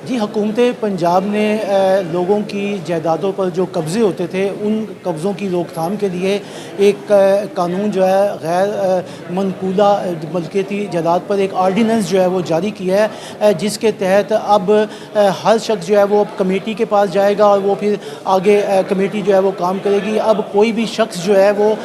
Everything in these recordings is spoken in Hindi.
जी, हुकूमत पंजाब ने लोगों की जायदादों पर जो कब्ज़े होते थे उन कब्ज़ों की रोकथाम के लिए एक कानून जो है गैर मनकूला मलकियती जायदाद पर एक आर्डीनेंस जो है वो जारी किया है, जिसके तहत अब हर शख्स जो है वो कमेटी के पास जाएगा और वो फिर आगे कमेटी जो है वो काम करेगी। अब कोई भी शख्स जो है वो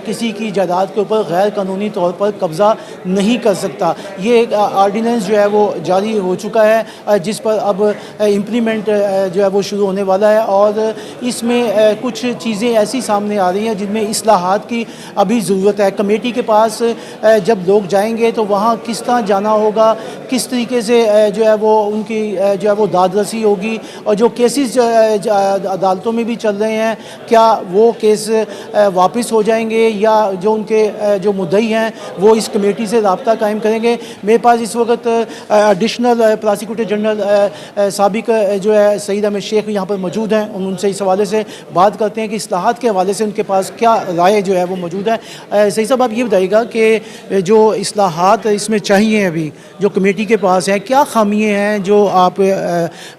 किसी की जायदाद के ऊपर गैर कानूनी तौर पर कब्ज़ा नहीं कर सकता। ये एक आर्डीनेंस जो है वो जारी हो चुका है, जिस पर अब इम्प्लीमेंट जो है वो शुरू होने वाला है। और इसमें कुछ चीज़ें ऐसी सामने आ रही हैं जिनमें इस्लाहात की अभी ज़रूरत है। कमेटी के पास जब लोग जाएंगे तो वहाँ किस तरह जाना होगा, किस तरीके से जो है वो उनकी जो है वो दादरसी होगी, और जो केसेस अदालतों में भी चल रहे हैं क्या वो केस वापस हो जाएंगे या जो उनके जो मुद्दई हैं वो इस कमेटी से रब्ता कायम करेंगे। मेरे पास इस वक्त एडिशनल प्रोसिक्यूटर जनरल साबिक जो है सईद अहमद शेख यहाँ पर मौजूद हैं। उनसे इस हवाले से बात करते हैं कि इस्लाहात के हवाले से उनके पास क्या राय जो है वो मौजूद है। सही साहब, आप ये बताइएगा कि जो इस्लाहात इसमें चाहिए अभी जो कमेटी के पास है, क्या खामियाँ हैं जो आप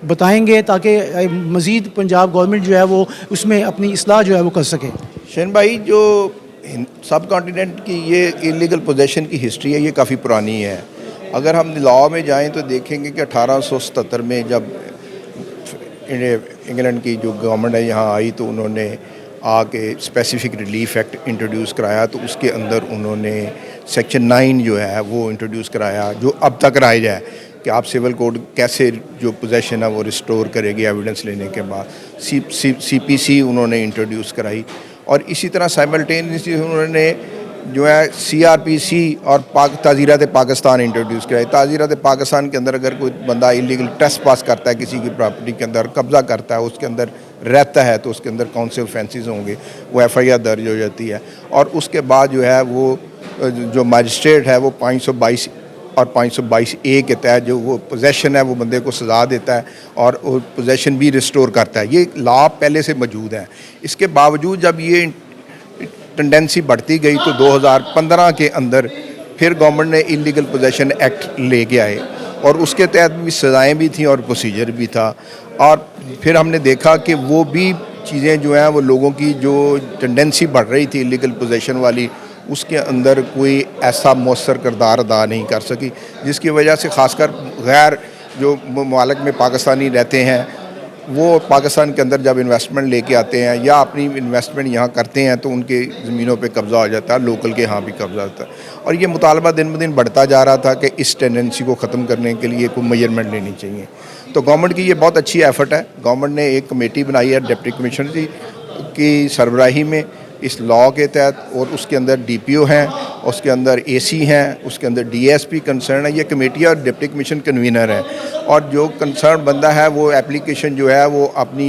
बताएँगे ताकि मज़ीद पंजाब गवर्नमेंट जो है वो उसमें अपनी इस्लाह जो है वो कर सके। शेन भाई, जो सब कॉन्टिनेंट की ये इलीगल पोजेशन की हिस्ट्री है ये काफ़ी पुरानी है। अगर हम लॉ में जाएं तो देखेंगे कि 1877 में जब इंग्लैंड की जो गवर्नमेंट है यहाँ आई तो उन्होंने आके स्पेसिफिक रिलीफ एक्ट इंट्रोड्यूस कराया, तो उसके अंदर उन्होंने सेक्शन 9 जो है वो इंट्रोड्यूस कराया, जो अब तक राइज है कि आप सिविल कोड कैसे जो पोजेशन है वो रिस्टोर करेगी एविडेंस लेने के बाद। CPC उन्होंने इंट्रोड्यूस कराई, और इसी तरह साइमल्टेनियसली उन्होंने जो है CRPC और ताज़ीरात पाकिस्तान इंट्रोड्यूस कराई। ताज़ीरात पाकिस्तान के अंदर अगर कोई बंदा इलीगल ट्रेसपास करता है, किसी की प्रॉपर्टी के अंदर कब्ज़ा करता है, उसके अंदर रहता है, तो उसके अंदर कौन से ऑफेंसेस होंगे, वो FIR दर्ज हो जाती है। और उसके बाद जो है वो जो मजिस्ट्रेट है वो 522 और 522A के तहत जो वो पोजेशन है वो बंदे को सज़ा देता है और वो पोजेशन भी रिस्टोर करता है। ये लॉ पहले से मौजूद है। इसके बावजूद जब ये टेंडेंसी बढ़ती गई तो 2015 के अंदर फिर गवर्नमेंट ने इलीगल पोजेशन एक्ट लेके आए, और उसके तहत भी सज़ाएँ भी थी और प्रोसीजर भी था। और फिर हमने देखा कि वो भी चीज़ें जो हैं वो लोगों की जो टेंडेंसी बढ़ रही थी इलीगल पोजेशन वाली, उसके अंदर कोई ऐसा मौसर किरदार अदा नहीं कर सकी, जिसकी वजह से ख़ासकर गैर जो ममालिक में पाकिस्तानी रहते हैं वो पाकिस्तान के अंदर जब इन्वेस्टमेंट लेके आते हैं या अपनी इन्वेस्टमेंट यहाँ करते हैं तो उनके ज़मीनों पे कब्ज़ा हो जाता है, लोकल के यहाँ भी कब्ज़ा होता है। और ये मुतालबा दिन ब दिन बढ़ता जा रहा था कि इस टेंडेंसी को ख़त्म करने के लिए कोई मेजरमेंट लेनी चाहिए। तो गवर्नमेंट की ये बहुत अच्छी एफ़र्ट है। गवर्नमेंट ने एक कमेटी बनाई है डिप्टी कमिश्नर की सरबराही में इस लॉ के तहत, और उसके अंदर DPO हैं, उसके अंदर AC हैं, उसके अंदर DSP कंसर्न है। ये कमेटी और डिप्टी कमीशन कन्वीनर है, और जो कंसर्न बंदा है वो एप्लीकेशन जो है वो अपनी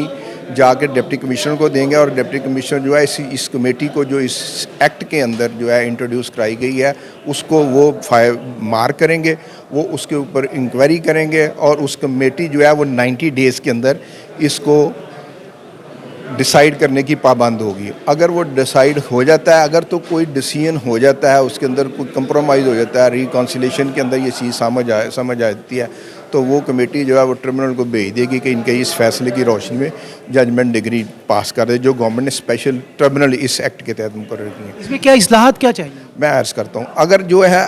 जाके डिप्टी कमिश्नर को देंगे, और डिप्टी कमिश्नर जो है इस कमेटी को जो इस एक्ट के अंदर जो है इंट्रोड्यूस कराई गई है उसको वो मार्क करेंगे, वो उसके ऊपर इंक्वायरी करेंगे, और उस कमेटी जो है वो 90 डेज़ के अंदर इसको डिसाइड करने की पाबंद होगी। अगर वो डिसाइड हो जाता है, अगर तो कोई डिसीजन हो जाता है, उसके अंदर कोई कंप्रोमाइज़ हो जाता है, रिकॉन्सिलेशन के अंदर ये चीज़ समझ आती है, तो वो कमेटी जो है वो ट्रिब्यूनल को भेज देगी कि इनके इस फैसले की रोशनी में जजमेंट डिग्री पास कर दे, जो गवर्नमेंट ने स्पेशल ट्रिब्यूनल इस एक्ट के तहत मुकर्रर की है। इसमें क्या इस्लाहात क्या चाहिए? मैं अर्ज़ करता हूँ,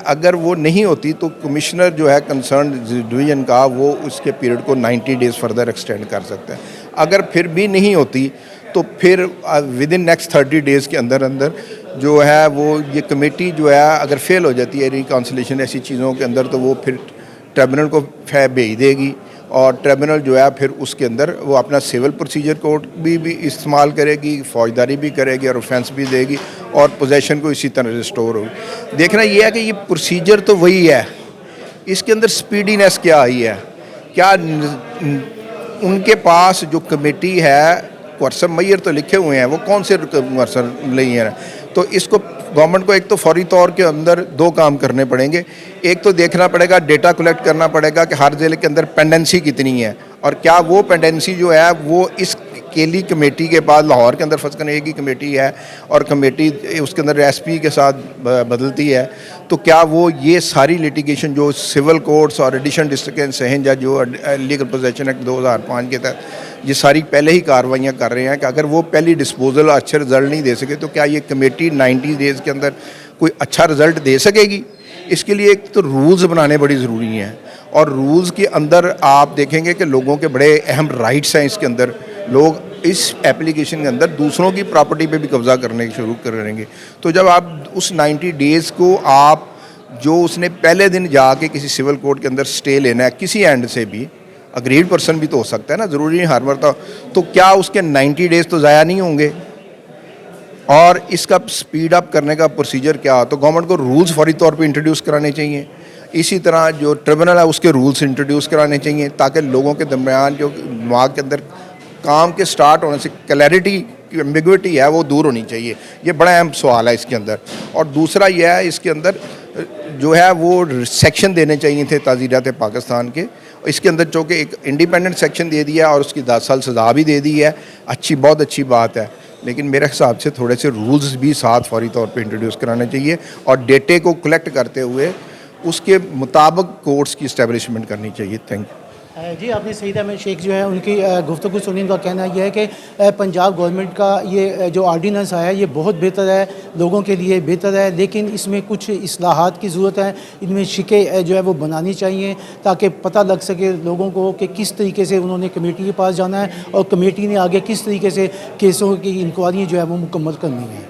अगर वो नहीं होती तो कमिश्नर जो है कंसर्न डिवीज़न का वो उसके पीरियड को 90 डेज़ फर्दर एक्सटेंड कर सकता है। अगर फिर भी नहीं होती तो फिर विद इन नेक्स्ट 30 डेज़ के अंदर जो है वो ये कमेटी जो है अगर फेल हो जाती है रिकॉन्सिलेशन ऐसी चीज़ों के अंदर, तो वो फिर ट्रिब्यूनल को भेज देगी, और ट्रिब्यूनल जो है फिर उसके अंदर वो अपना सिविल प्रोसीजर कोड भी इस्तेमाल करेगी, फौजदारी भी करेगी और ऑफेंस भी देगी, और पोजेशन को इसी तरह रिस्टोर होगी। देखना ये है कि ये प्रोसीजर तो वही है, इसके अंदर स्पीडीनेस क्या आई है, क्या उनके पास जो कमेटी है वर्सम मैयर तो लिखे हुए हैं, वो कौन से वर्सम नहीं है। तो इसको गवर्नमेंट को एक तो फौरी तौर के अंदर 2 काम करने पड़ेंगे। एक तो देखना पड़ेगा, डेटा कलेक्ट करना पड़ेगा कि हर ज़िले के अंदर पेंडेंसी कितनी है, और क्या वो पेंडेंसी जो है वो इस अकेली कमेटी के बाद लाहौर के अंदर फ़र्ज़ एक ही कमेटी है और कमेटी उसके अंदर एसपी के साथ बदलती है, तो क्या वो ये सारी लिटिगेशन जो सिविल कोर्ट्स और एडिशनल डिस्ट्रिक्ट एंड सेशन जज जो लीगल पोजेशन एक्ट 2005 के तहत ये सारी पहले ही कार्रवाइयाँ कर रहे हैं कि अगर वो पहली डिस्पोजल अच्छे रिजल्ट नहीं दे सके तो क्या ये कमेटी 90 डेज़ के अंदर कोई अच्छा रिजल्ट दे सकेगी? इसके लिए एक तो रूल्स बनाने बड़ी ज़रूरी हैं और रूल्स के अंदर आप देखेंगे कि लोगों के बड़े अहम राइट्स हैं। इसके अंदर लोग इस एप्लीकेशन के अंदर दूसरों की प्रॉपर्टी पे भी कब्ज़ा करने शुरू करेंगे। तो जब आप उस 90 डेज़ को आप जो उसने पहले दिन जाके किसी सिविल कोर्ट के अंदर स्टे लेना है किसी एंड से भी, अग्रीड पर्सन भी तो हो सकता है ना, ज़रूरी नहीं हर बार, तो क्या उसके 90 डेज़ तो ज़ाया नहीं होंगे? और इसका स्पीड अप करने का प्रोसीजर क्या? तो गवर्नमेंट को रूल्स फौरी तौर पे इंट्रोड्यूस कराने चाहिए। इसी तरह जो ट्रिब्यूनल है उसके रूल्स इंट्रोड्यूस कराने चाहिए ताकि लोगों के दरमियान जो दिमाग के अंदर काम के स्टार्ट होने से क्लैरिटी की एम्बिग्विटी है वो दूर होनी चाहिए। ये बड़ा अहम सवाल है इसके अंदर। और दूसरा यह है इसके अंदर जो है वो सेक्शन देने चाहिए थे ताज़ीरात पाकिस्तान के। इसके अंदर चूँकि एक इंडिपेंडेंट सेक्शन दे दिया और उसकी 10 साल सज़ा भी दे दी है, बहुत अच्छी बात है, लेकिन मेरे हिसाब से थोड़े से रूल्स भी साथ फौरी तौर पे इंट्रोड्यूस कराने चाहिए और डेटे को कलेक्ट करते हुए उसके मुताबिक कोर्ट्स की इस्टेब्लिशमेंट करनी चाहिए। Thank you. जी, आपने सईद अहमद शेख जो है उनकी गुफ्तगू सुनी, उनका कहना यह है कि पंजाब गवर्नमेंट का ये जो आर्डीनेंस आया है ये बहुत बेहतर है, लोगों के लिए बेहतर है, लेकिन इसमें कुछ इस्लाहात की ज़रूरत है। इनमें शिकें जो है वो बनानी चाहिए ताकि पता लग सके लोगों को कि किस तरीके से उन्होंने कमेटी के पास जाना है और कमेटी ने आगे किस तरीके से केसों की इंक्वायरी जो है वो मुकम्मल करनी है।